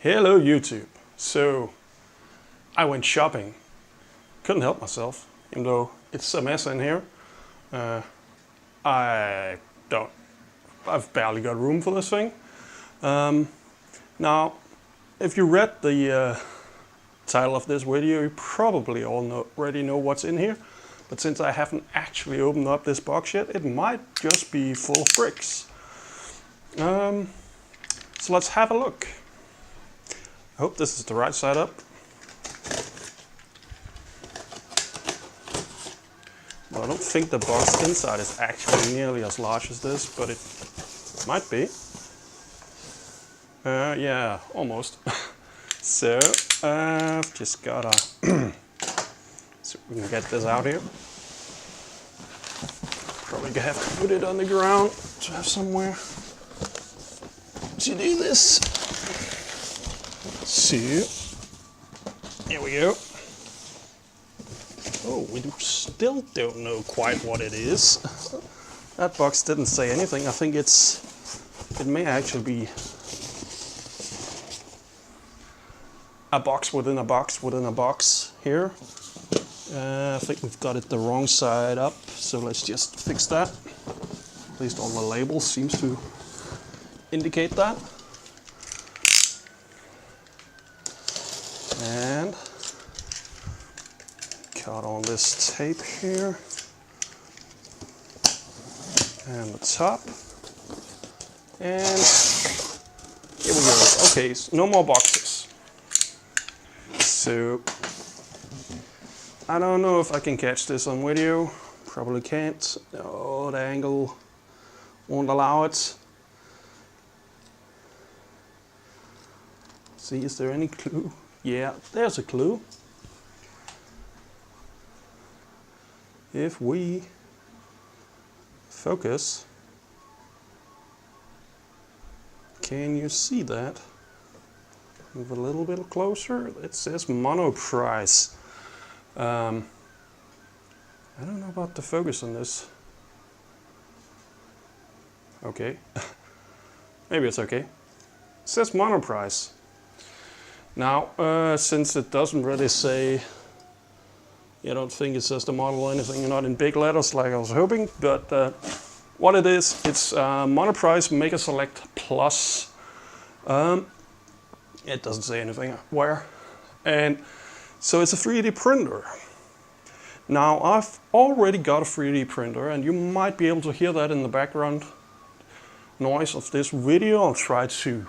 Hello YouTube. So I went shopping. Couldn't help myself, even though it's a mess in here. I've barely got room for this thing. Now, if you read the title of this video, you probably already know what's in here. But since I haven't actually opened up this box yet, it might just be full of bricks. So let's have a look. I hope this is the right side up. Well, I don't think the box inside is actually nearly as large as this, but it might be. Yeah, almost. So, I've just gotta... so we can get this out here. Probably gonna have to put it on the ground to have somewhere to do this. So, here we go. Oh, we still don't know quite what it is. That box didn't say anything. I think it may actually be a box within a box within a box here. I think we've got it the wrong side up, so let's just fix that. At least all the labels seems to indicate that. And cut on this tape here and the top, and here we go. Okay, so no more boxes. So I don't know if I can catch this on video. Probably can't. Oh, the angle won't allow it. See, is there any clue? Yeah, there's a clue. If we focus, can you see that? Move a little bit closer. It says Monoprice. I don't know about the focus on this. Okay. Maybe it's okay. It says Monoprice. Now, since it doesn't really say, I don't think it says the model or anything, not in big letters like I was hoping, but what it is, it's Monoprice Maker Select Plus. It doesn't say anything where. And so it's a 3D printer. Now, I've already got a 3D printer, and you might be able to hear that in the background noise of this video. I'll try to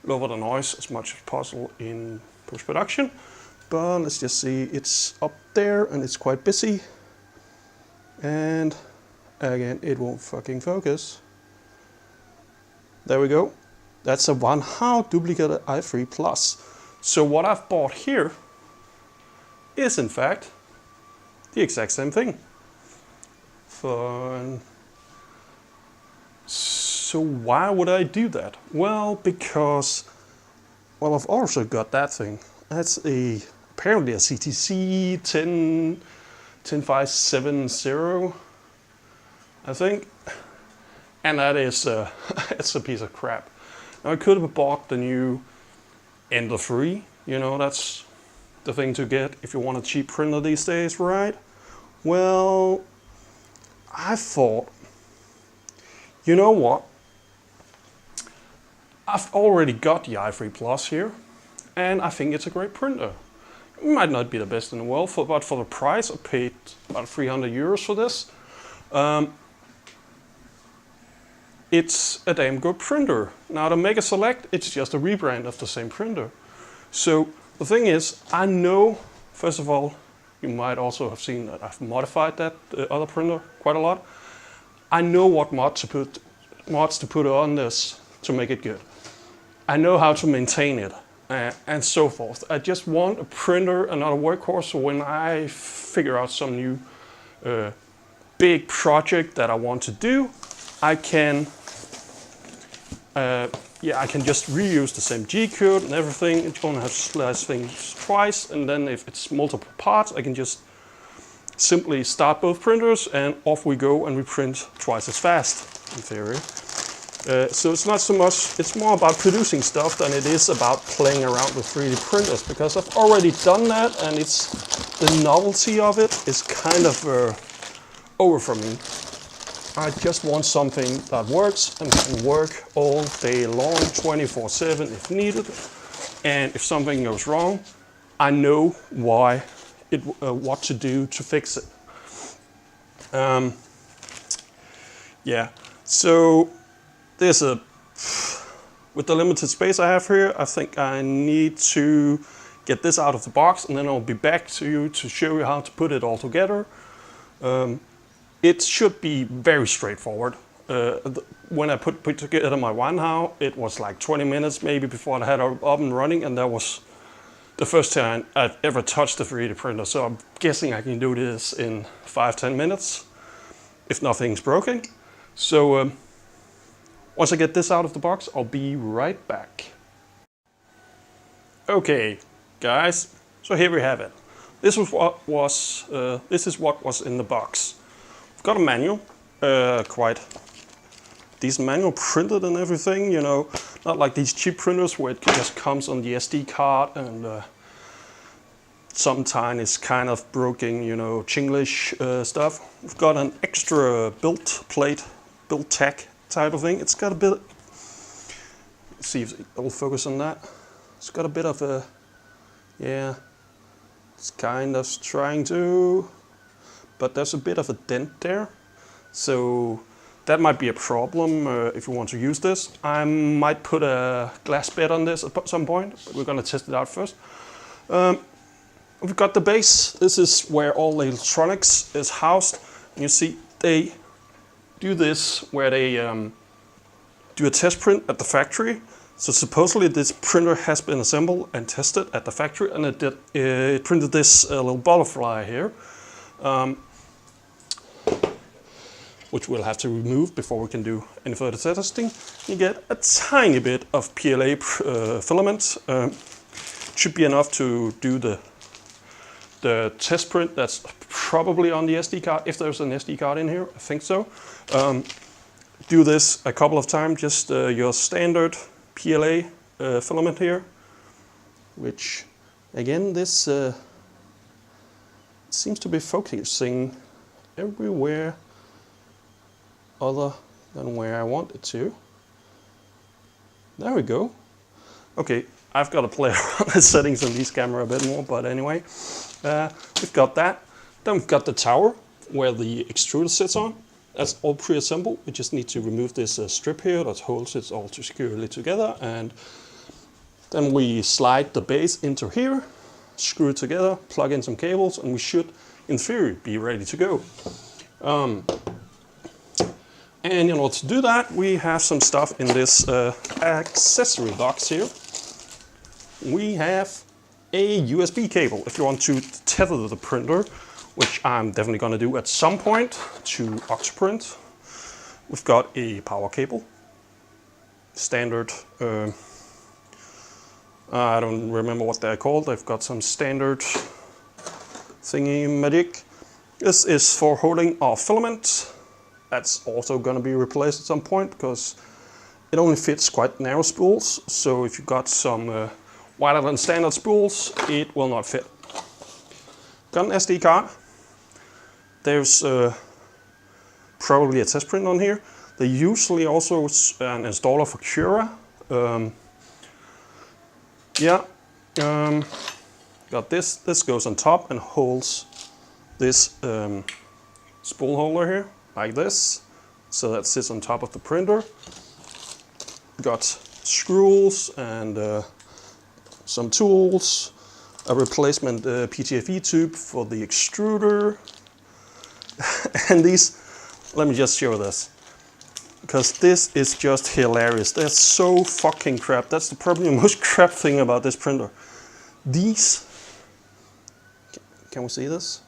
lower the noise as much as possible in post-production. But let's just see, it's up there and it's quite busy. And again, it won't fucking focus. There we go. That's a Wanhao Duplicator i3 Plus. So what I've bought here is in fact the exact same thing. So why would I do that? Well, because, well, I've also got that thing. That's apparently a CTC 10570, I think. And that is it's a piece of crap. Now, I could have bought the new Ender 3. You know, that's the thing to get if you want a cheap printer these days, right? Well, I thought, you know what? I've already got the i3 Plus here, and I think it's a great printer. It might not be the best in the world, but for the price, I paid about 300 euros for this. It's a damn good printer. Now, the Maker Select, it's just a rebrand of the same printer. So the thing is, I know, first of all, you might also have seen that I've modified that other printer quite a lot. I know what mods to put on this to make it good. I know how to maintain it and so forth. I just want a printer and not a workhorse, so when I figure out some new big project that I want to do, I can just reuse the same G-code and everything. It's going to have to slice things twice, and then if it's multiple parts, I can just simply start both printers and off we go, and we print twice as fast, in theory. So it's not so much, it's more about producing stuff than it is about playing around with 3D printers, because I've already done that, and it's the novelty of it is kind of over for me. I just want something that works and can work all day long, 24/7 if needed. And if something goes wrong, I know what to do to fix it. Yeah, so with the limited space I have here, I think I need to get this out of the box, and then I'll be back to you to show you how to put it all together. It should be very straightforward. When I put together my Wanhao, it was like 20 minutes maybe before I had it up and running, and that was the first time I've ever touched a 3D printer. So I'm guessing I can do this in 5-10 minutes if nothing's broken. So once I get this out of the box, I'll be right back. Okay, guys, so here we have it. This is what was in the box. I've got a manual, quite decent manual, printed and everything, you know, not like these cheap printers where it just comes on the SD card and sometimes it's kind of broken, you know, Chinglish stuff. We've got an extra built plate, built tack type of thing. It's got a bit, let's see if it will focus on that. It's got a bit of a, yeah, it's kind of trying to, but there's a bit of a dent there. So that might be a problem if you want to use this. I might put a glass bed on this at some point, but we're gonna test it out first. We've got the base. This is where all the electronics is housed. And you see they do this where they do a test print at the factory. So supposedly this printer has been assembled and tested at the factory, and it printed this little butterfly here, which we'll have to remove before we can do any further testing. You get a tiny bit of PLA filament. Should be enough to do the test print. That's probably on the SD card, if there's an SD card in here, I think so. Do this a couple of times, just your standard PLA filament here, which again, this seems to be focusing everywhere other than where I want it to. There we go. Okay, I've got to play around with the settings on these camera a bit more, but anyway, we've got that. Then we've got the tower where the extruder sits on. That's all pre-assembled. We just need to remove this strip here that holds it all securely together, and then we slide the base into here, screw it together, plug in some cables, and we should, in theory, be ready to go. And in order to do that, we have some stuff in this accessory box here. We have a USB cable if you want to tether the printer, which I'm definitely going to do at some point, to OctoPrint. We've got a power cable, standard, I don't remember what they're called. They've got some standard thingy magic. This is for holding our filament. That's also going to be replaced at some point because it only fits quite narrow spools. So if you've got some wider than standard spools, it will not fit. Got an SD card. There's probably a test print on here. They usually also an installer for Cura. Got this. This goes on top and holds this spool holder here, like this. So that sits on top of the printer. Got screws and some tools, a replacement PTFE tube for the extruder. And these, let me just show this, because this is just hilarious. They're so fucking crap. That's the probably most crap thing about this printer. These, can we see this?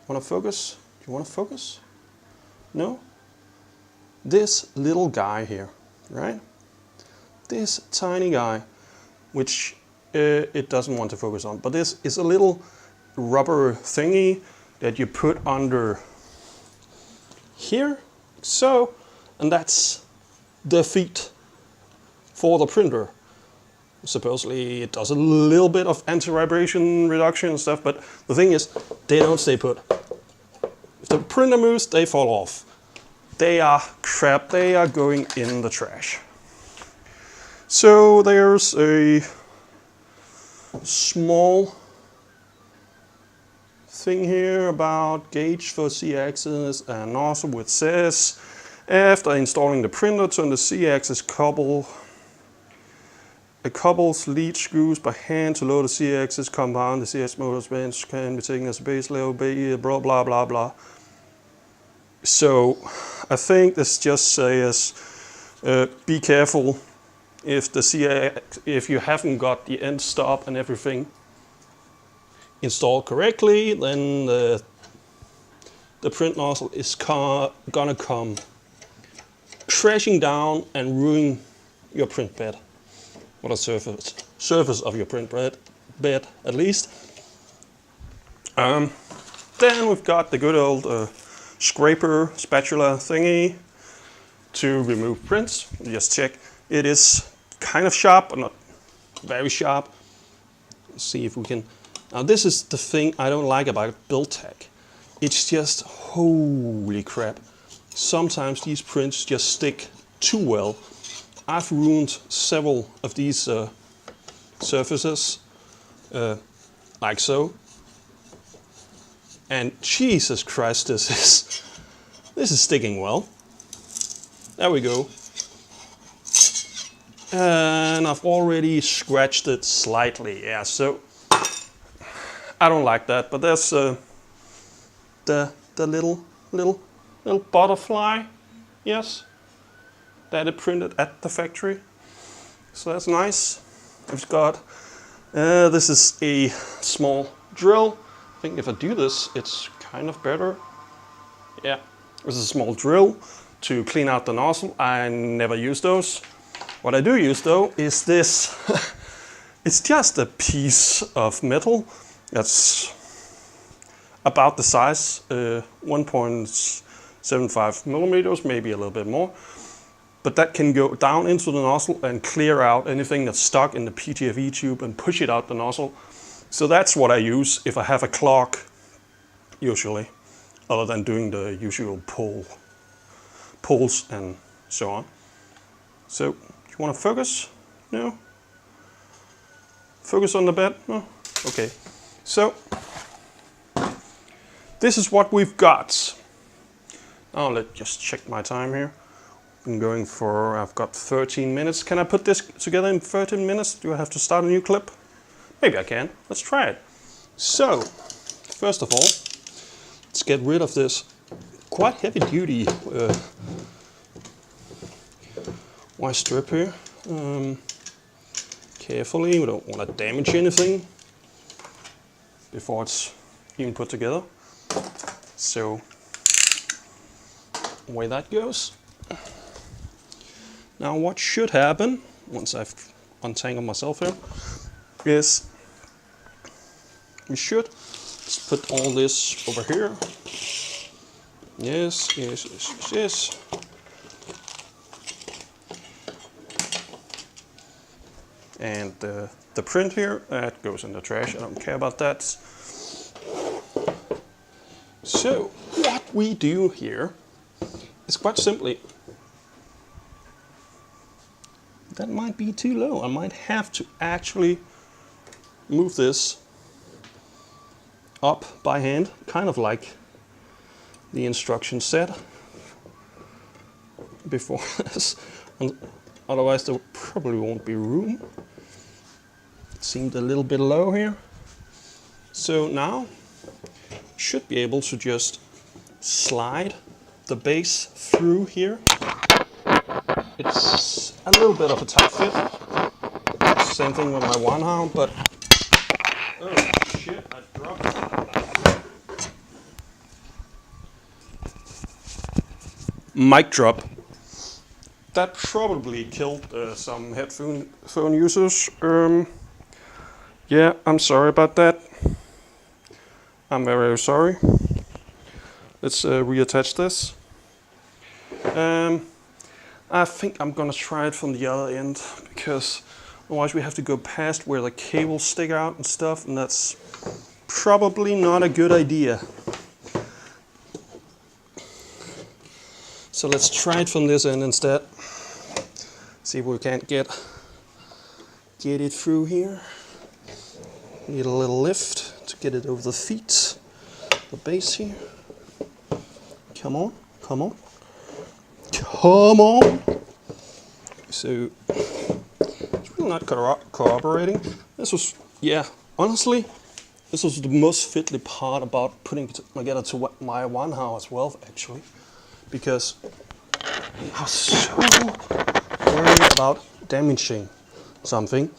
Want to focus? Do you want to focus? No? This little guy here, right? This tiny guy, which it doesn't want to focus on, but this is a little rubber thingy that you put under here, so, and that's the feet for the printer. Supposedly it does a little bit of anti-vibration reduction and stuff, but the thing is, they don't stay put. If the printer moves, they fall off. They are crap, they are going in the trash. So there's a small thing here about gauge for Z-axis and nozzle, which says, after installing the printer, turn the Z-axis couples lead screws by hand to load the Z-axis compound. The Z-axis motor bench can be taken as a base level, blah blah blah blah. So I think this just says be careful if you haven't got the end stop and everything installed correctly, then the print nozzle is gonna come crashing down and ruin your print bed. Or the surface of your print bed at least. Then we've got the good old scraper spatula thingy to remove prints. Just check. It is kind of sharp, but not very sharp. Let's see if we can. Now this is the thing I don't like about BuildTech. It's just, holy crap. Sometimes these prints just stick too well. I've ruined several of these surfaces, like so. And Jesus Christ, this is sticking well. There we go. And I've already scratched it slightly. Yeah, so I don't like that. But there's the little butterfly. Yes. That it printed at the factory, so that's nice. We've got this is a small drill. I think if I do this, it's kind of better. Yeah, this is a small drill to clean out the nozzle. I never use those. What I do use though is this. It's just a piece of metal that's about the size, 1.75 millimeters, maybe a little bit more. But that can go down into the nozzle and clear out anything that's stuck in the PTFE tube and push it out the nozzle. So that's what I use if I have a clog, usually, other than doing the usual pulls and so on. So, you want to focus? No? Focus on the bed? No? Okay. So, this is what we've got. Now let's just check my time here. I'm going for, I've got 13 minutes. Can I put this together in 13 minutes? Do I have to start a new clip? Maybe I can. Let's try it. So, first of all, let's get rid of this quite heavy duty wire strip here. Carefully, we don't want to damage anything before it's even put together. So, away that goes. Now what should happen, once I've untangled myself here, is we should just put all this over here. Yes. And the print here, that goes in the trash, I don't care about that. So, what we do here is quite simply, that might be too low. I might have to actually move this up by hand, kind of like the instruction said before this. Otherwise there probably won't be room. It seemed a little bit low here. So now should be able to just slide the base through here. It's a little bit of a tight fit. Same thing with my Wanhao, but oh shit, I dropped it. Mic drop. That probably killed some headphone users. Yeah, I'm sorry about that. I'm very sorry. Let's reattach this. I think I'm gonna try it from the other end, because otherwise we have to go past where the cables stick out and stuff, and that's probably not a good idea. So let's try it from this end instead. See if we can't get it through here. Need a little lift to get it over the feet, the base here. Come on, come on, come on. So it's really not cooperating. This was, yeah, honestly, this was the most fiddly part about putting it together to my Wanhao as well, actually, because I was so worried about damaging something.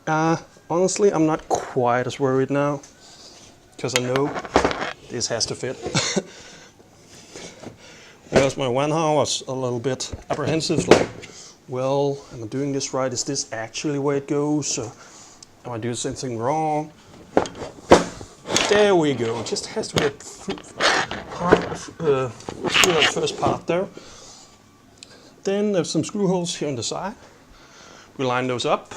Honestly, I'm not quite as worried now, because I know this has to fit. Because my Wanhao was a little bit apprehensive, like, well, am I doing this right? Is this actually where it goes? Or am I doing something wrong? There we go. It just has to be through that first part there. Then there's some screw holes here on the side. We line those up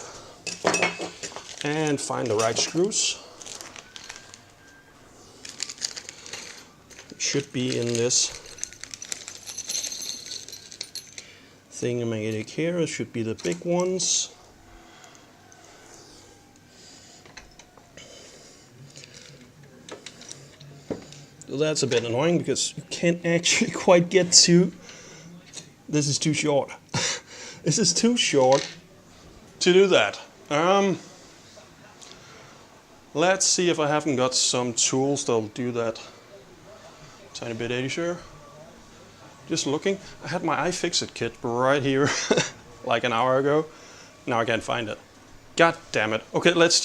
and find the right screws. It should be in this thingamajig here. It should be the big ones. So that's a bit annoying because you can't actually quite get to. This is too short. This is too short to do that. Let's see if I haven't got some tools that'll do that. Tiny bit easier. Just looking, I had my iFixit kit right here like an hour ago. Now I can't find it. God damn it. Okay, let's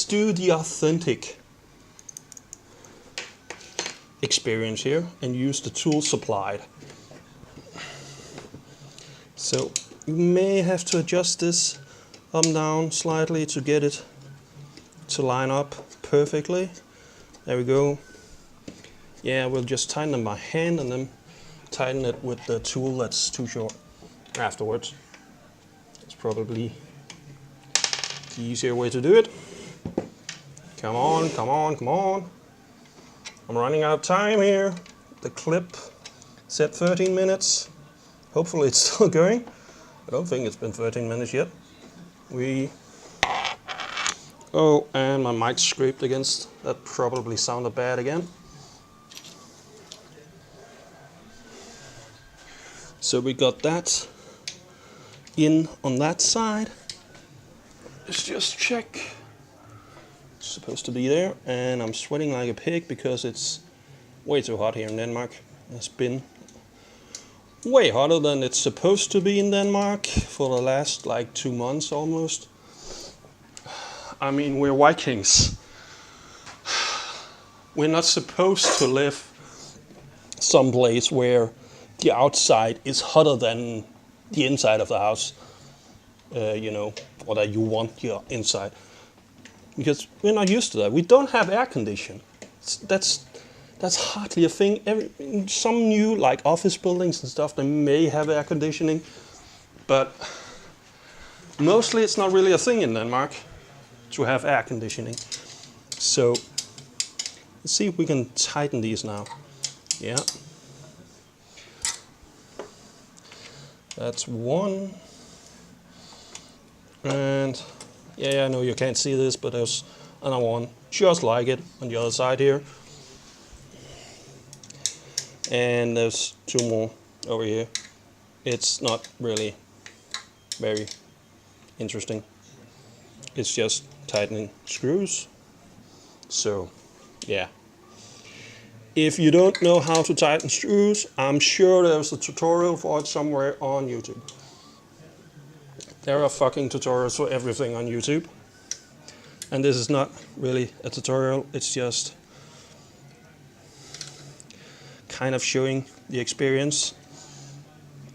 do the authentic experience here and use the tools supplied. So you may have to adjust this up and down slightly to get it to line up perfectly. There we go. Yeah, we'll just tighten them by hand and then tighten it with the tool that's too short afterwards. It's probably the easier way to do it. Come on, come on, come on. I'm running out of time here. The clip said 13 minutes. Hopefully it's still going. I don't think it's been 13 minutes yet. Oh, and my mic scraped against. That probably sounded bad again. So we got that in on that side. Let's just check. It's supposed to be there, and I'm sweating like a pig because it's way too hot here in Denmark. It's been way hotter than it's supposed to be in Denmark for the last like 2 months almost. I mean, we're Vikings. We're not supposed to live someplace where the outside is hotter than the inside of the house, you know, or that you want your inside. Because we're not used to that. We don't have air conditioning. That's hardly a thing. Some new like office buildings and stuff, they may have air conditioning, but mostly it's not really a thing in Denmark to have air conditioning. So let's see if we can tighten these now. Yeah. That's one. And yeah, I know you can't see this, but there's another one just like it on the other side here. And there's 2 more over here. It's not really very interesting. It's just tightening screws. So, yeah. If you don't know how to tighten screws, I'm sure there's a tutorial for it somewhere on YouTube. There are fucking tutorials for everything on YouTube. And this is not really a tutorial, it's just kind of showing the experience.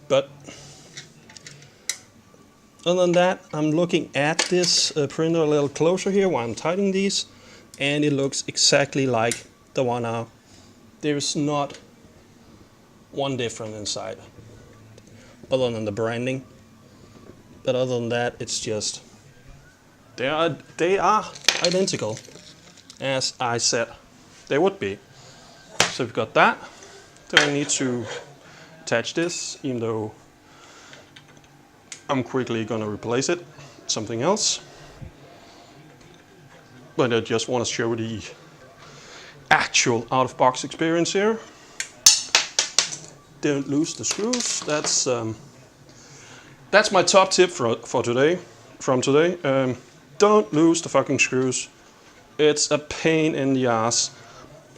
But other than that, I'm looking at this printer a little closer here while I'm tightening these, and it looks exactly like the Wanhao. There's not one different inside. other than the branding. But other than that, it's just they are identical, as I said they would be. So we've got that. Then we need to attach this, even though I'm quickly gonna replace it with something else. But I just want to show the actual out-of-box experience here. Don't lose the screws. That's my top tip for today. From today, don't lose the fucking screws. It's a pain in the ass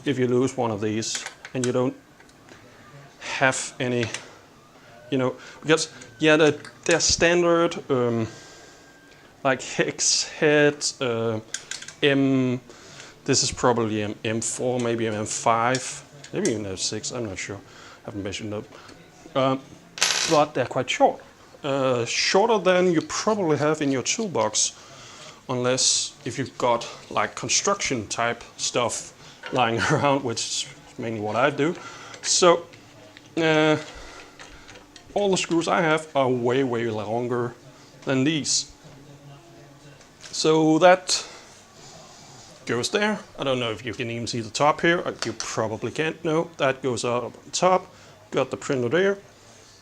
if you lose one of these and you don't have any, you know, because yeah, they're standard like hex head this is probably M4, maybe M5, maybe even M6, I'm not sure, I haven't measured up. But they're quite short. Shorter than you probably have in your toolbox, unless if you've got like construction type stuff lying around, which is mainly what I do. So all the screws I have are way longer than these. So that goes there. I don't know if you can even see the top here. You probably can't. No, that goes up on top. Got the printer there.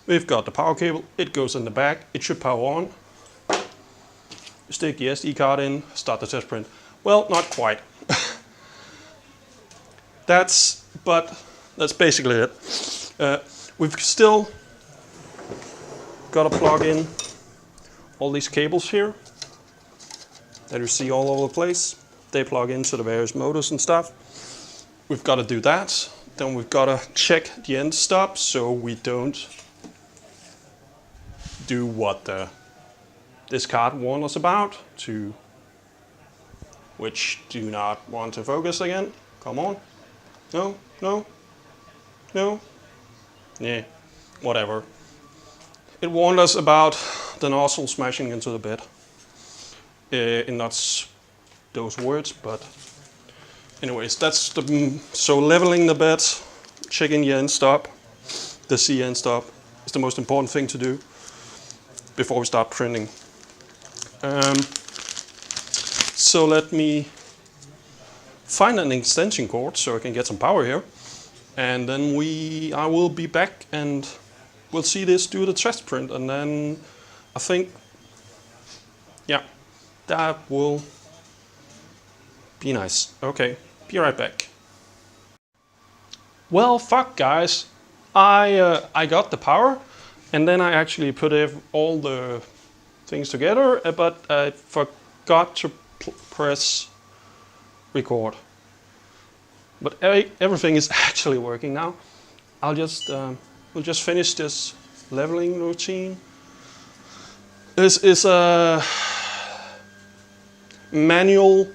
We've got the power cable. It goes in the back. It should power on. You stick the SD card in, start the test print. Well, not quite. That's basically it. We've still got to plug in all these cables here that you see all over the place. They plug into the various motors and stuff. We've got to do that. Then we've got to check the end stop so we don't do what this card warned us about, which do not want to focus again. Come on. No. Yeah, whatever. It warned us about the nozzle smashing into the bed. In not those words, but anyways, that's so leveling the bed, checking the end stop, the C end stop is the most important thing to do before we start printing. So let me find an extension cord so I can get some power here, and then I will be back and we'll see this do the test print, and then I think, yeah, that will be nice. Okay, be right back. Well, fuck guys, I got the power, and then I actually put all the things together, but I forgot to press record. But everything is actually working now. We'll just finish this leveling routine. This is a manual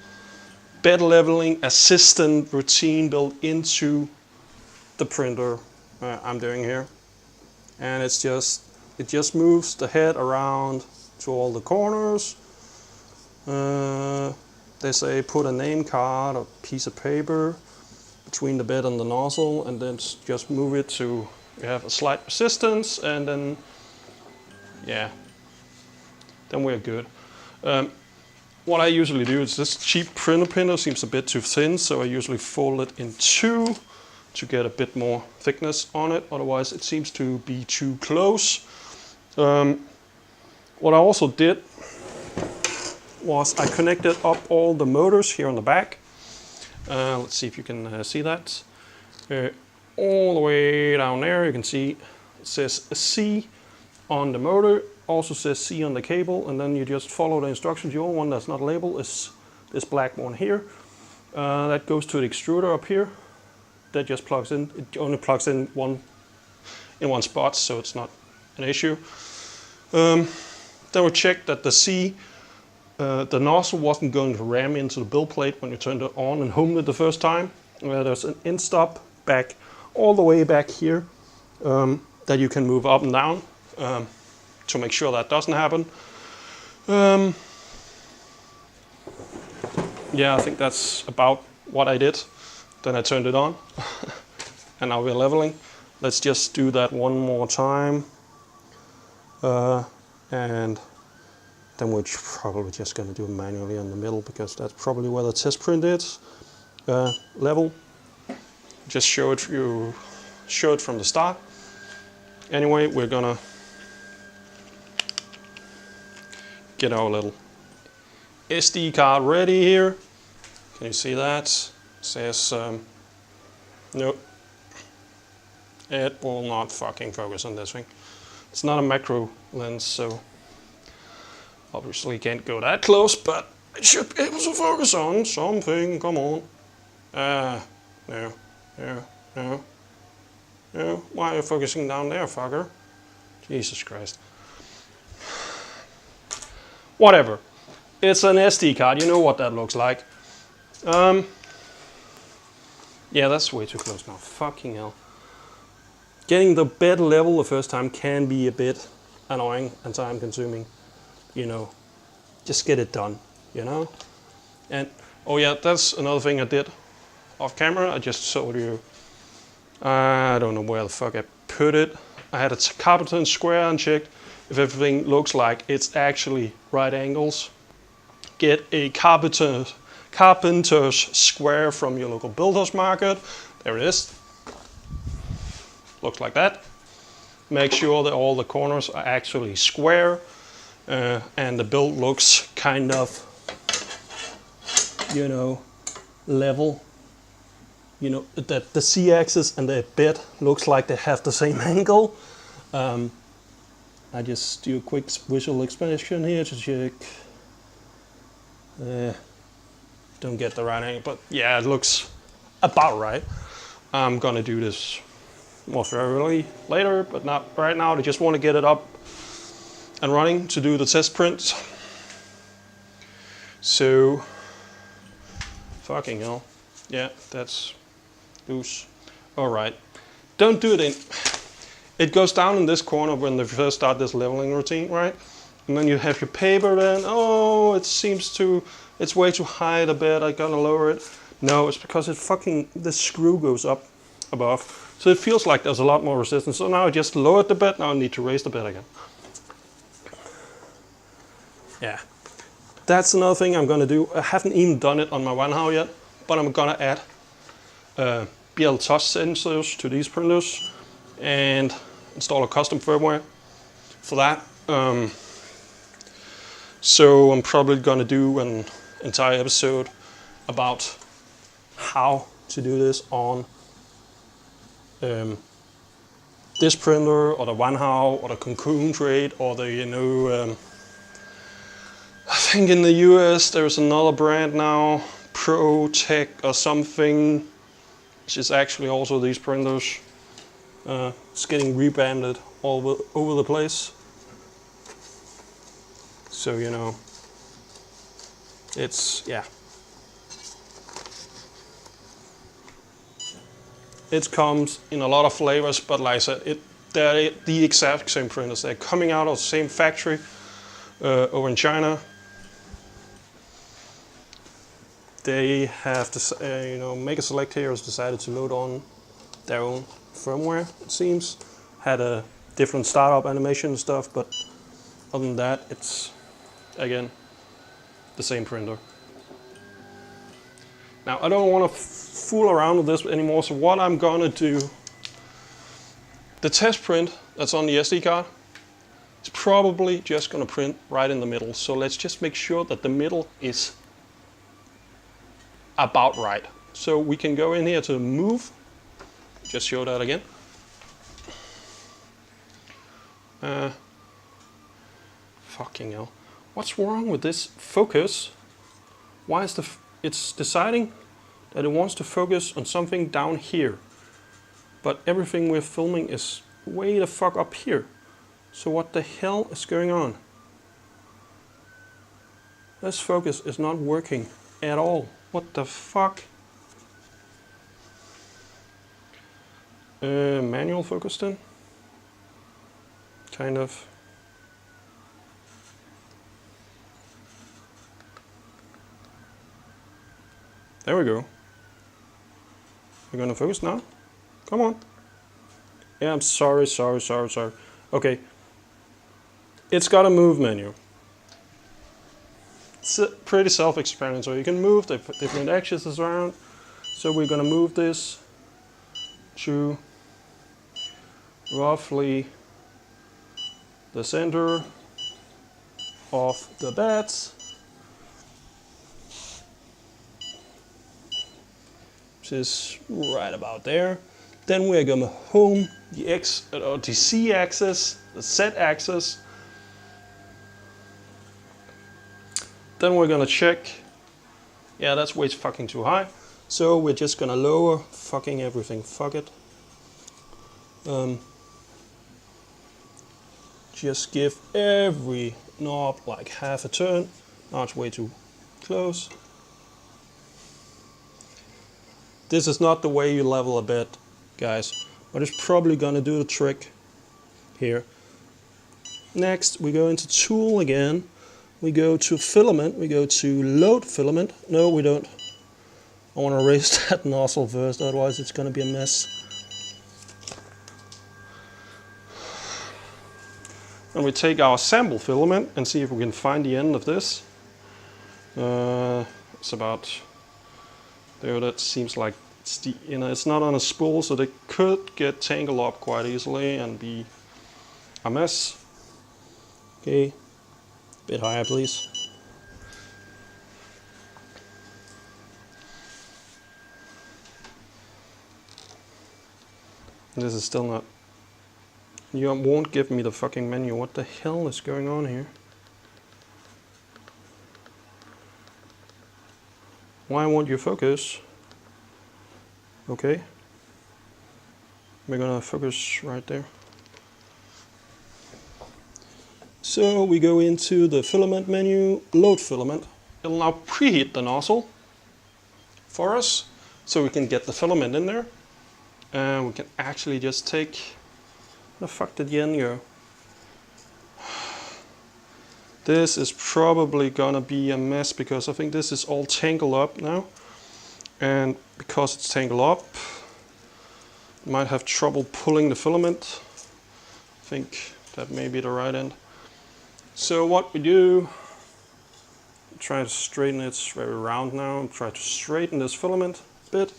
bed leveling assistant routine built into the printer I'm doing here, and it just moves the head around to all the corners. They say put a name card or piece of paper between the bed and the nozzle, and then just move it to you have a slight resistance, and then yeah, then we're good. What I usually do is this cheap printer seems a bit too thin, so I usually fold it in two to get a bit more thickness on it, otherwise it seems to be too close. What I also did was I connected up all the motors here on the back. Let's see if you can see that. All the way down there you can see it says C on the motor, also says C on the cable, and then you just follow the instructions. The only one that's not labeled is this black one here. That goes to the extruder up here. That just plugs in. It only plugs in one spot, so it's not an issue. Then we checked that the nozzle wasn't going to ram into the build plate when you turned it on and homed it the first time. There's an end stop back all the way back here that you can move up and down to make sure that doesn't happen. Yeah, I think that's about what I did. Then I turned it on and now we're leveling. Let's just do that one more time. and then we're probably just going to do it manually in the middle, because that's probably where the test print is. Level. Just show it from the start. Anyway, we're gonna get our little SD card ready here. Can you see that? It says nope. It will not fucking focus on this thing. It's not a macro lens, so obviously can't go that close, but it should be able to focus on something. Come on. No. Why are you focusing down there, fucker? Jesus Christ. Whatever. It's an SD card, you know what that looks like. Yeah, that's way too close now. Fucking hell. Getting the bed level the first time can be a bit annoying and time consuming. You know, just get it done, you know? And, oh yeah, that's another thing I did off camera. I just showed you, I don't know where the fuck I put it. I had a carpenter square and checked if everything looks like it's actually right angles. Get a carpenter's square from your local builder's market. There it is. Looks like that. Make sure that all the corners are actually square, and the build looks kind of, you know, level. You know, that the C-axis and the bed looks like they have the same angle. I just do a quick visual explanation here to check. Don't get the right angle, but yeah, it looks about right. I'm gonna do this more thoroughly later, but not right now. I just want to get it up and running to do the test prints. So, fucking hell. Yeah, that's loose. Alright. Don't do it in... It goes down in this corner when they first start this leveling routine, right? And then you have your paper then, oh, it seems to... It's way too high a bit, I gotta lower it. No, it's because it fucking... The screw goes up above. So it feels like there's a lot more resistance. So now I just lowered the bed, now I need to raise the bed again. Yeah. That's another thing I'm gonna do. I haven't even done it on my Wanhao yet, but I'm gonna add BL touch sensors to these printers and install a custom firmware for that. So I'm probably gonna do an entire episode about how to do this on this printer, or the Wanhao, or the Cocoon Trade, or the, you know, I think in the US there's another brand now, Pro Tech or something, which is actually also these printers. It's getting rebranded all over the place. So, you know, it's, yeah. It comes in a lot of flavors, but like I said, they're the exact same printers. They're coming out of the same factory over in China. They have, you know, Maker Select here has decided to load on their own firmware, it seems. Had a different startup animation and stuff, but other than that, it's, again, the same printer. Now, I don't want to fool around with this anymore, so what I'm gonna do, the test print that's on the SD card is probably just gonna print right in the middle. So let's just make sure that the middle is about right. So we can go in here to move, just show that again. Fucking hell. What's wrong with this focus? Why is it's deciding that it wants to focus on something down here, but everything we're filming is way the fuck up here. So what the hell is going on? This focus is not working at all. What the fuck? Manual focus then? Kind of. There we go. We're gonna focus now? Come on. Yeah, I'm sorry. Okay. it's got a move menu. It's pretty self-explanatory. You can move the different axes around. So we're gonna move this to roughly the center of the beds, which is right about there. Then we're gonna home the X or the Z axis, the Z axis. Then we're gonna check. Yeah, that's way fucking too high. So we're just gonna lower fucking everything. Fuck it. Just give every knob like half a turn. Now it's way too close. This is not the way you level a bed, guys, but it's probably gonna do the trick here. Next, we go into Tool again. We go to Filament. We go to Load Filament. No, we don't. I want to erase that nozzle first, otherwise it's gonna be a mess. And we take our sample filament and see if we can find the end of this. It's about there. That seems like it's the, you know, it's not on a spool, so they could get tangled up quite easily and be a mess. Okay, a bit higher, please. This is still not. You won't give me the fucking menu. What the hell is going on here? Why won't you focus? Okay. We're gonna focus right there. So we go into the filament menu, load filament. It'll now preheat the nozzle for us, so we can get the filament in there. And we can actually just take. The fuck did the end go? This is probably gonna be a mess because I think this is all tangled up now. And because it's tangled up, might have trouble pulling the filament. I think that may be the right end. So what we do, try to straighten it. It's very round now. Try to straighten this filament a bit.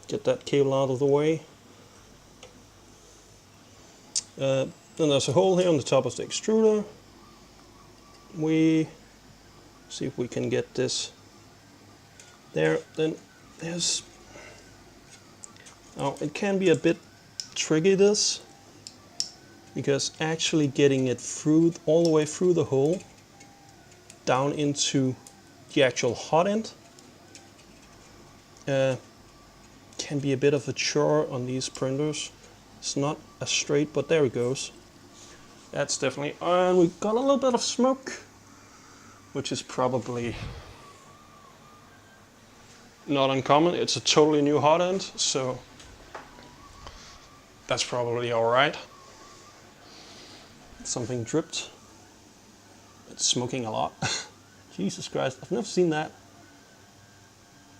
Get that cable out of the way. Then there's a hole here on the top of the extruder. We see if we can get this there. Then there's, now it can be a bit tricky, this, because actually getting it through, all the way through the hole down into the actual hot end can be a bit of a chore on these printers. It's not as straight, but there it goes. That's definitely, and we got a little bit of smoke, which is probably not uncommon. It's a totally new hot end, so that's probably all right. Something dripped. It's smoking a lot. Jesus Christ, I've never seen that.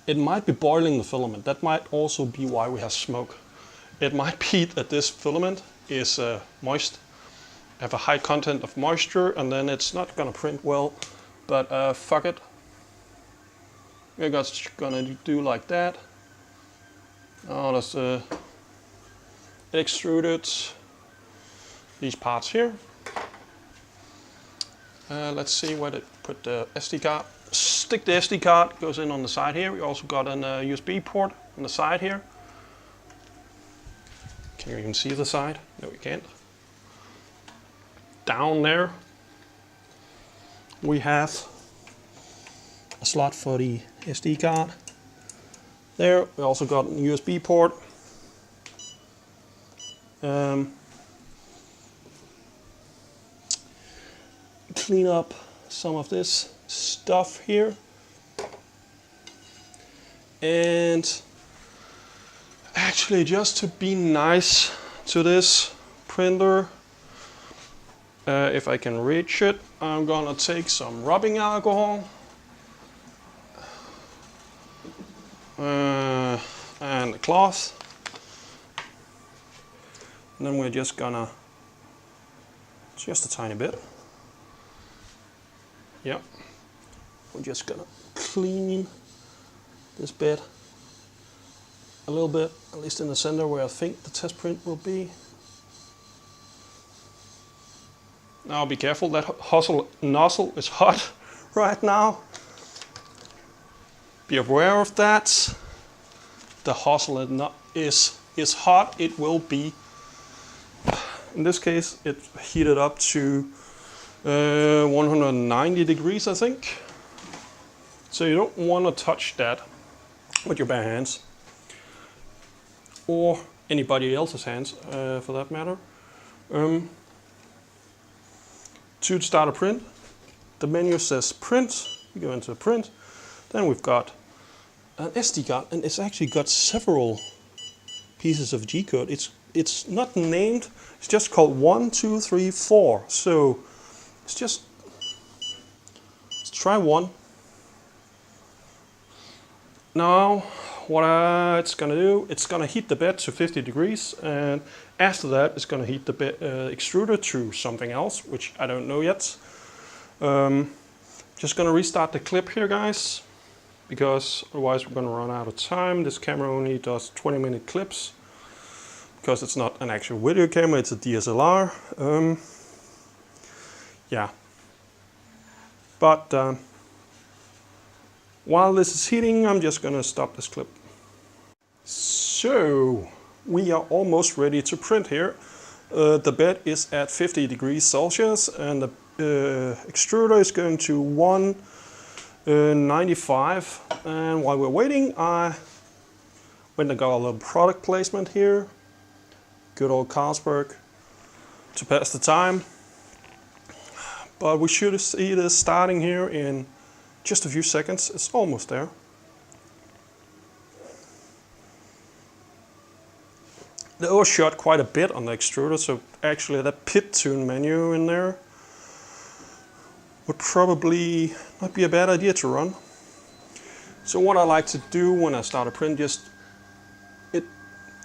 It might be boiling the filament. That might also be why we have smoke. It might be that this filament is moist, have a high content of moisture, and then it's not gonna print well, but fuck it. We're just gonna do like that. Oh, that's extruded these parts here. Let's see where to put the SD card. Stick the SD card, goes in on the side here. We also got an USB port on the side here. Can you even see the side? No, we can't. Down there we have a slot for the SD card. There we also got a USB port. Clean up some of this stuff here, and actually, just to be nice to this printer, if I can reach it, I'm gonna take some rubbing alcohol and a cloth, and then we're just gonna just a tiny bit. Yep. We're just gonna clean this bit a little bit, at least in the center where I think the test print will be. Now be careful, that nozzle is hot right now. Be aware of that. The nozzle is hot. It will be, in this case, it heated up to 190 degrees, I think. So you don't want to touch that with your bare hands, or anybody else's hands for that matter. To start a print, the menu says print. We go into print. Then we've got an SD card, and it's actually got several pieces of G-code. It's not named. It's just called 1, 2, 3, 4. So let's try 1. Now what it's gonna do, it's gonna heat the bed to 50 degrees, and after that it's gonna heat the extruder to something else, which I don't know yet. Just gonna restart the clip here, guys, because otherwise we're gonna run out of time. This camera only does 20-minute clips because it's not an actual video camera, it's a DSLR. Yeah, but while this is heating, I'm just gonna stop this clip. So we are almost ready to print here. The bed is at 50 degrees Celsius, and the extruder is going to 195. And while we're waiting, I went and got a little product placement here. Good old Carlsberg to pass the time. But we should see this starting here in just a few seconds. It's almost there. They overshot quite a bit on the extruder, so actually that pit tune menu in there would probably not be a bad idea to run. So what I like to do when I start a print, it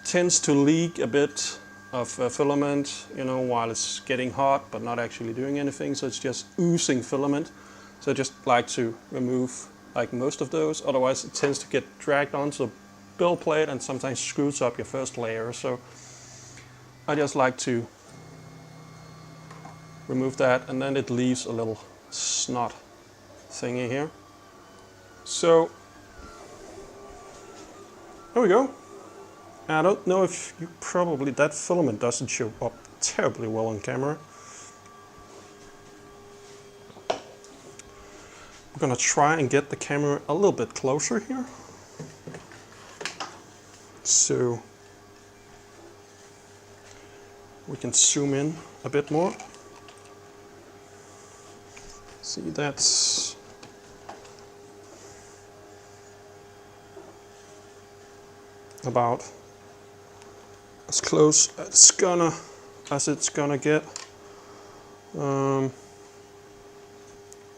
tends to leak a bit of filament, you know, while it's getting hot, but not actually doing anything. So it's just oozing filament. So I just like to remove like most of those. Otherwise, it tends to get dragged onto the build plate and sometimes screws up your first layer. So I just like to remove that, and then it leaves a little snot thingy here. So there we go. I don't know if you probably, that filament doesn't show up terribly well on camera. I'm gonna try and get the camera a little bit closer here. So we can zoom in a bit more. See, that's about as close as it's gonna get.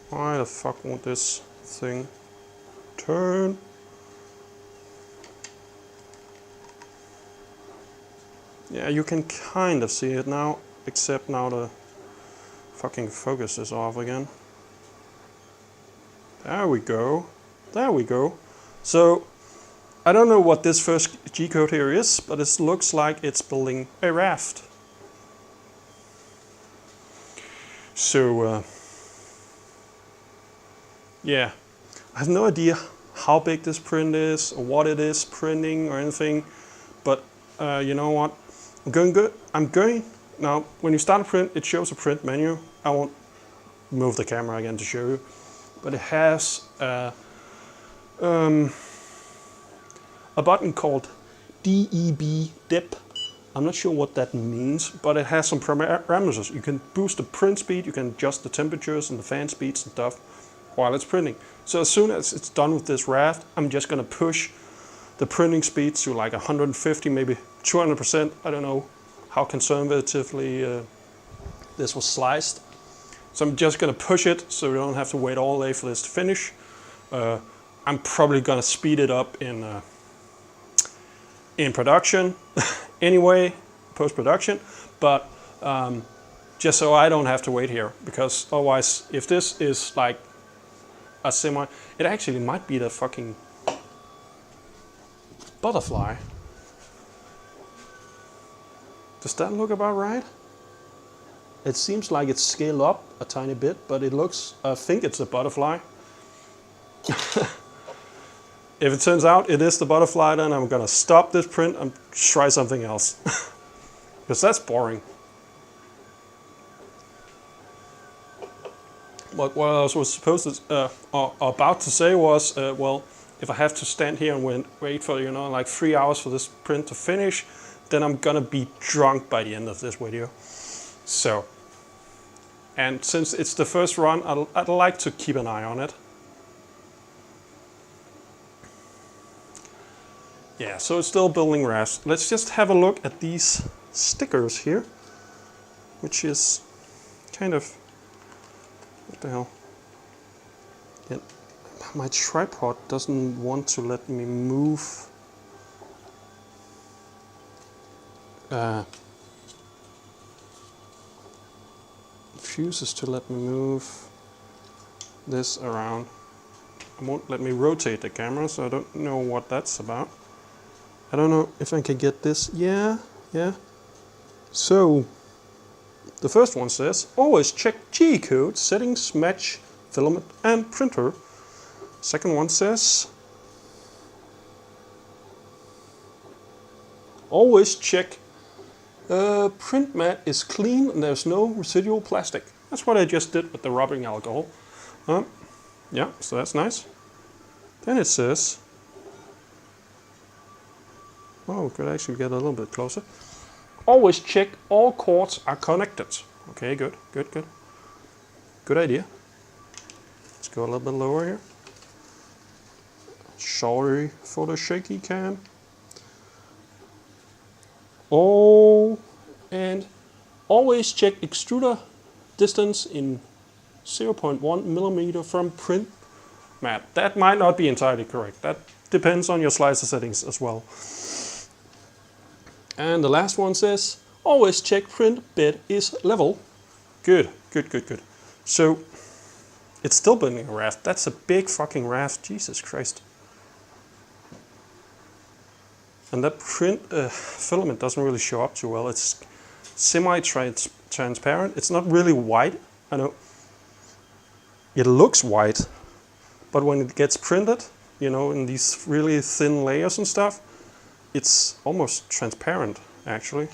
Why the fuck won't this thing turn? Yeah, you can kind of see it now, except now the fucking focus is off again. There we go. There we go. So I don't know what this first G-code here is, but it looks like it's building a raft. So yeah, I have no idea how big this print is or what it is printing or anything, but you know what? I'm going now. When you start a print, it shows a print menu. I won't move the camera again to show you, but it has a button called DEB dip. I'm not sure what that means, but it has some parameters. You can boost the print speed, you can adjust the temperatures and the fan speeds and stuff while it's printing. So as soon as it's done with this raft, I'm just gonna push the printing speed to like 150, maybe 200%. I don't know how conservatively this was sliced. So I'm just gonna push it so we don't have to wait all day for this to finish. I'm probably gonna speed it up in production anyway, post-production, but just so I don't have to wait here, because otherwise, if this is like a semi, it actually might be the fucking butterfly. Does that look about right? It seems like it's scaled up a tiny bit, but it looks, I think it's a butterfly. If it turns out it is the butterfly, then I'm gonna stop this print and try something else. Because that's boring. But what I was supposed to, about to say was, well, if I have to stand here and wait for, you know, like 3 hours for this print to finish, then I'm gonna be drunk by the end of this video. So, and since it's the first run, I'd like to keep an eye on it. Yeah, so it's still building rafts. Let's just have a look at these stickers here, which is kind of, what the hell? Yeah, my tripod doesn't want to let me move. Refuses to let me move this around. It won't let me rotate the camera, so I don't know what that's about. I don't know if I can get this. Yeah. So, the first one says, always check G-code, settings, match, filament, and printer. Second one says, always check print mat is clean and there's no residual plastic. That's what I just did with the rubbing alcohol. Yeah, so that's nice. Then it says, oh, we could actually get a little bit closer. Always check all cords are connected. Okay, good. Good idea. Let's go a little bit lower here. Sorry for the shaky cam. Oh, and always check extruder distance in 0.1 millimeter from print mat. That might not be entirely correct. That depends on your slicer settings as well. And the last one says, always check print bed is level. Good. So, it's still building a raft. That's a big fucking raft, Jesus Christ. And that print filament doesn't really show up too well. It's semi-transparent. It's not really white. I know it looks white, but when it gets printed, you know, in these really thin layers and stuff, it's almost transparent, actually.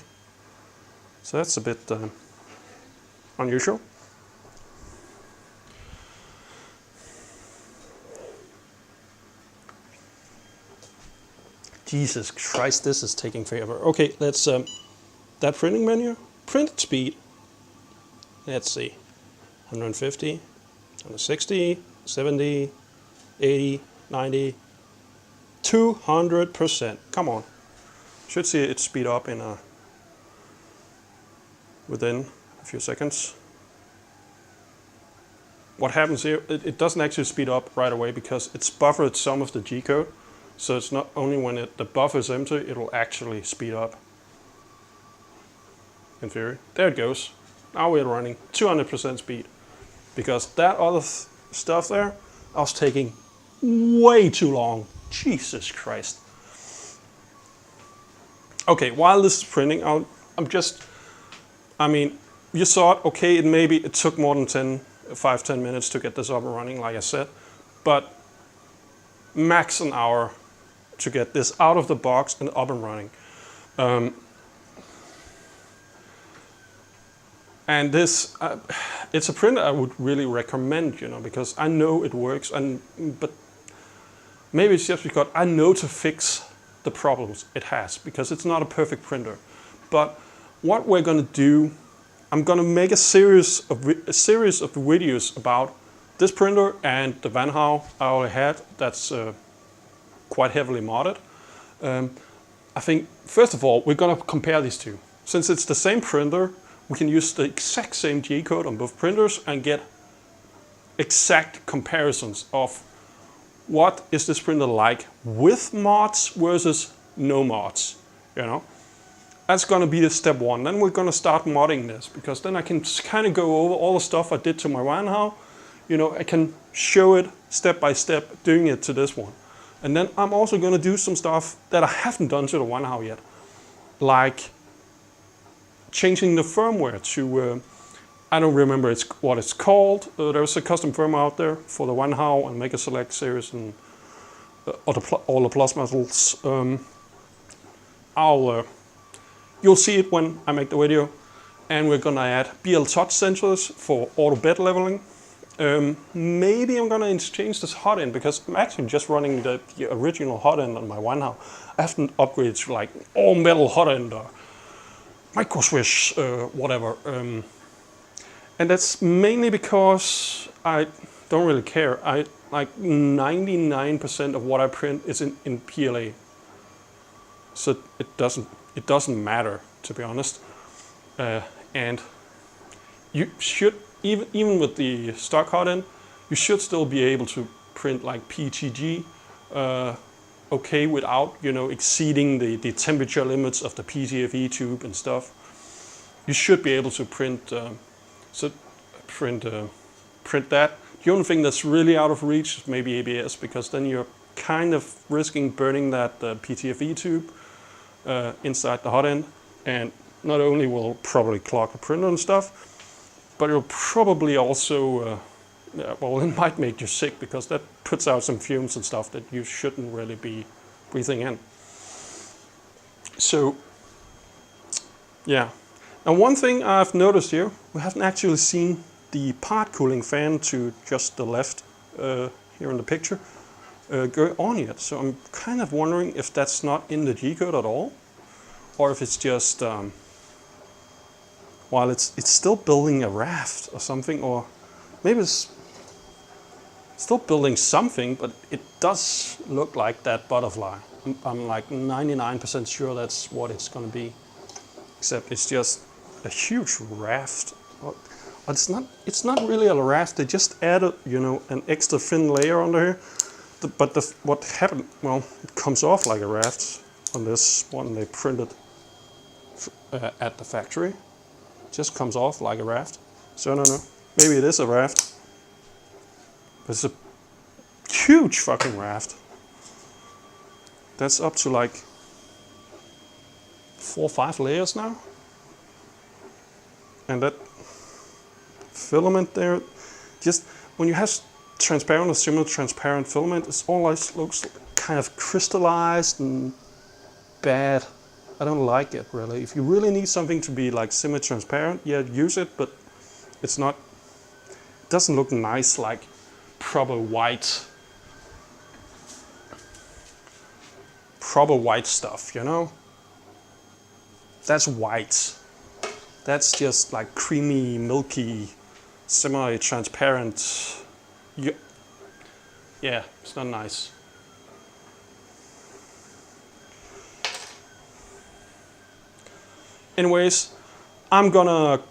So that's a bit unusual. Jesus Christ, this is taking forever. Okay, let's, that printing menu, print speed, let's see, 150, 160, 70, 80, 90, 200%. Come on. Should see it speed up in within a few seconds. What happens here, it doesn't actually speed up right away because it's buffered some of the G-code. So it's not only when the buffer is empty, it will actually speed up. In theory. There it goes. Now we're running 200% speed. Because that other stuff there, I was taking way too long. Jesus Christ. Okay, while this is printing, I mean, you saw it, okay, it took more than 5-10 minutes to get this up and running, like I said. But max an hour to get this out of the box and up and running. And this, it's a printer I would really recommend, you know, because I know it works, but maybe it's just because I know to fix the problems it has, because it's not a perfect printer. But what we're going to do, I'm going to make a series of videos about this printer and the Wanhao I already had. That's quite heavily modded. I think, first of all, we're going to compare these two. Since it's the same printer, we can use the exact same G-code on both printers and get exact comparisons of what is this printer like with mods versus no mods, you know. that's gonna be the step one. Then we're gonna start modding this, because then I can kind of go over all the stuff I did to my Wanhao. You know, I can show it step by step, doing it to this one. And then I'm also gonna do some stuff that I haven't done to the Wanhao yet, like changing the firmware to, I don't remember what it's called. There's a custom firmware out there for the Wanhao and Maker Select series and all the Plus models. You'll see it when I make the video. And we're gonna add BL touch sensors for auto bed leveling. Maybe I'm gonna interchange this hot end, because I'm actually just running the original hot end on my Wanhao. I haven't upgraded to like all metal hot end or micro swish, whatever. And that's mainly because I don't really care. Like 99% of what I print is in PLA, so it doesn't matter, to be honest. And you should, even with the stock hot end, you should still be able to print like PETG, okay, without, you know, exceeding the temperature limits of the PTFE tube and stuff. You should be able to print print that. The only thing that's really out of reach is maybe ABS, because then you're kind of risking burning that PTFE tube inside the hot end, and not only will it probably clog the printer and stuff, but it'll probably also, well, it might make you sick, because that puts out some fumes and stuff that you shouldn't really be breathing in. So, yeah. Now, one thing I've noticed here, we haven't actually seen the part cooling fan to just the left here in the picture go on yet. So I'm kind of wondering if that's not in the G-code at all, or if it's just while it's still building a raft or something, or maybe it's still building something, but it does look like that butterfly. I'm like 99% sure that's what it's going to be, except it's just a huge raft. It's not really a raft. They just added, you know, an extra thin layer under here. But what happened? Well, it comes off like a raft on this one they printed at the factory. It just comes off like a raft. So I don't know. Maybe it is a raft. But it's a huge fucking raft. That's up to like 4 or 5 layers now. And that filament there, just when you have transparent or semi-transparent filament, it always looks kind of crystallized and bad. I don't like it, really. If you really need something to be like semi-transparent, yeah, use it, but it's not, it doesn't look nice like proper white stuff, you know? That's white. That's just like creamy, milky, semi-transparent. Yeah, it's not nice. Anyways, I'm gonna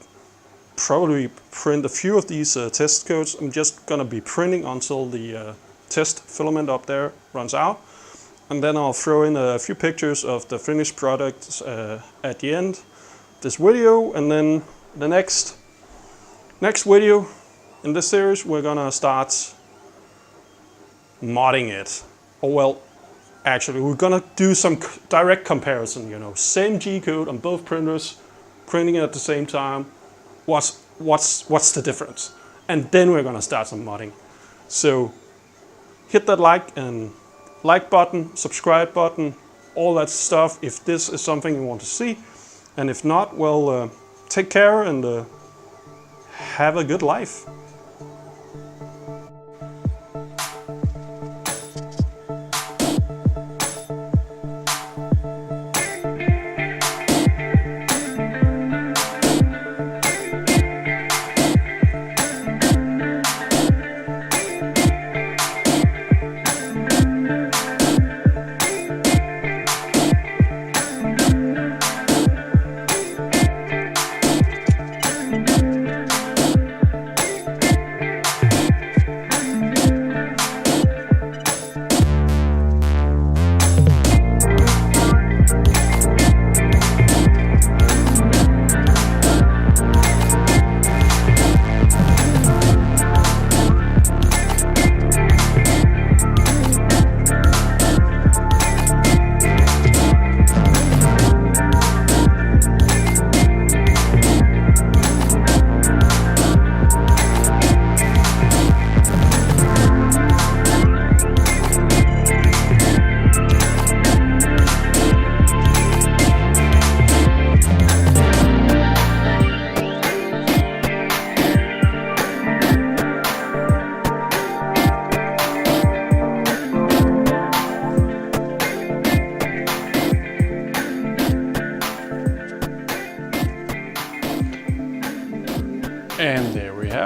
probably print a few of these test codes. I'm just gonna be printing until the test filament up there runs out. And then I'll throw in a few pictures of the finished product at the end this video, and then the next video in this series we're gonna start modding it. Oh well, actually we're gonna do some direct comparison, you know, same G-code on both printers, printing it at the same time. What's the difference? And then we're gonna start some modding. So hit that like button, subscribe button, all that stuff if this is something you want to see. And if not, well, take care and have a good life.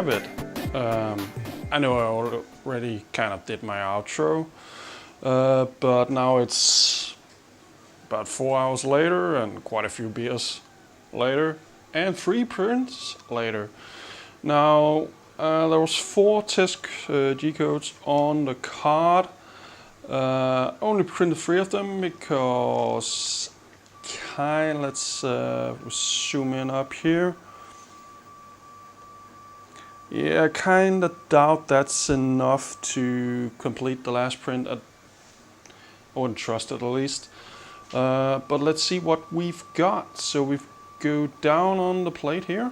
have it. I know I already kind of did my outro, but now it's about 4 hours later and quite a few beers later and 3 prints later. Now there was 4 test G-codes on the card. Only printed 3 of them because let's zoom in up here. Yeah, I kinda doubt that's enough to complete the last print. I wouldn't trust it at least. But let's see what we've got. So we go down on the plate here.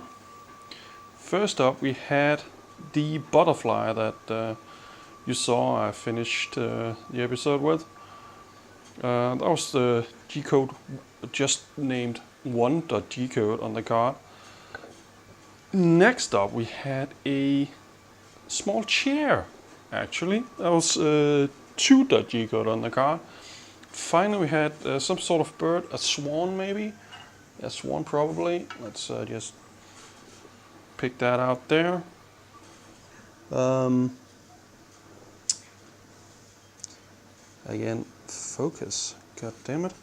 First up we had the butterfly that you saw I finished the episode with. That was the G-code just named 1.G-code on the card. Next up we had a small chair, actually. That was 2.G-code on the card. Finally we had some sort of bird, a swan maybe? A swan probably. Let's just pick that out there. Again, focus, god damn it.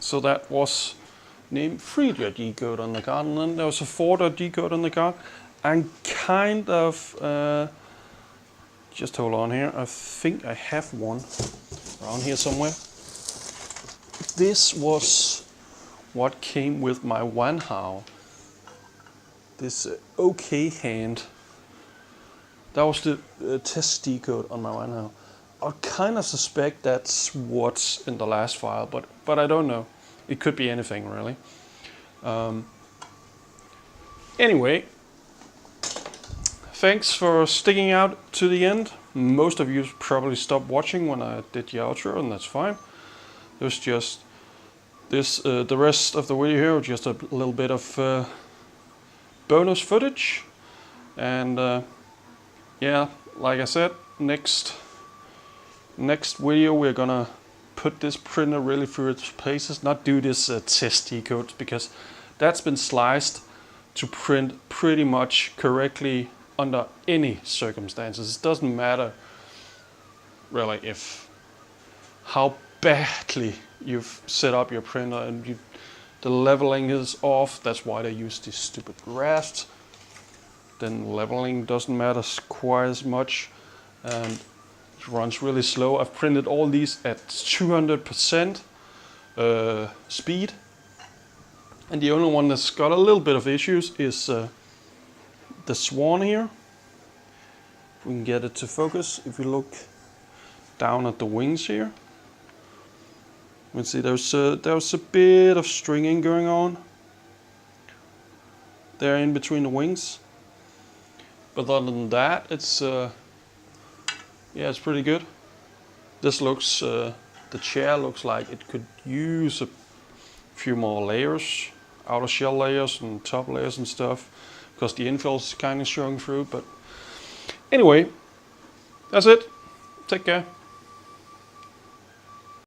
So that was named 3.G-code on the card, and then there was a 4.G-code on the card, and kind of, just hold on here, I think I have one around here somewhere. This was what came with my Wanhao. This OK hand. That was the test G-code on my Wanhao. I kind of suspect that's what's in the last file, but I don't know. It could be anything really. Anyway, thanks for sticking out to the end. Most of you probably stopped watching when I did the outro, and that's fine. There's just this, the rest of the video here, just a little bit of bonus footage. And yeah, like I said, next video we're gonna put this printer really through its paces, not do this test G-code, because that's been sliced to print pretty much correctly under any circumstances. It doesn't matter really if how badly you've set up your printer and the leveling is off. That's why they use these stupid rafts. Then leveling doesn't matter quite as much, and it runs really slow. I've printed all these at 200% speed, and the only one that's got a little bit of issues is the swan here. If we can get it to focus, if you look down at the wings here, you can see there's a bit of stringing going on there in between the wings. But other than that, it's yeah, it's pretty good. This looks, the chair looks like it could use a few more layers, outer shell layers and top layers and stuff, because the infill's kind of showing through. But anyway, that's it. Take care.